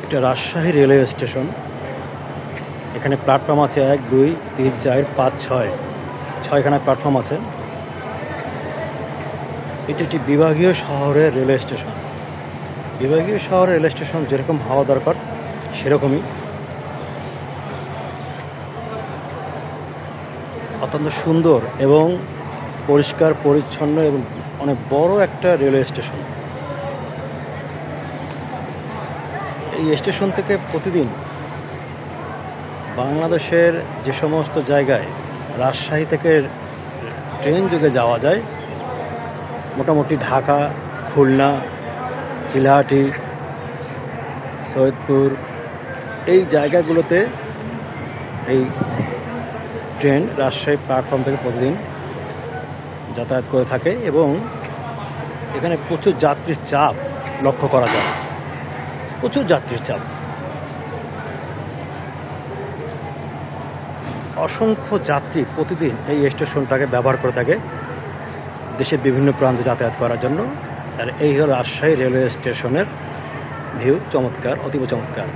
এটা Rajshahi railway station. এখানে platform আছে 1, 2, 3, 4, 5, 6 ছয়খানা প্ল্যাটফর্ম আছে। এটি একটি বিভাগীয় শহরের রেলওয়ে স্টেশন। বিভাগীয় শহরের রেলওয়ে স্টেশন যেরকম হওয়া দরকার সেরকমই। অত্যন্ত সুন্দর এবং পরিষ্কার পরিচ্ছন্ন এবং অনেক বড় একটা রেলওয়ে স্টেশন। এই স্টেশন থেকে প্রতিদিন বাংলাদেশের যে সমস্ত জায়গায় রাজশাহী থেকে ট্রেন যোগে যাওয়া যায়, মোটামুটি ঢাকা, খুলনা, চিলাহাটি, সৈয়দপুর, এই জায়গাগুলোতে এই ট্রেন রাজশাহী প্ল্যাটফর্ম থেকে প্রতিদিন যাতায়াত করে থাকে এবং এখানে প্রচুর যাত্রীর চাপ লক্ষ্য করা যায়। প্রচুর যাত্রীর চাপ, অসংখ্য যাত্রী প্রতিদিন এই স্টেশনটাকে ব্যবহার করে থাকে দেশের বিভিন্ন প্রান্তে যাতায়াত করার জন্য। আর এই হলো রাজশাহী রেলওয়ে স্টেশনের ভিউ। চমৎকার, অতীব চমৎকার।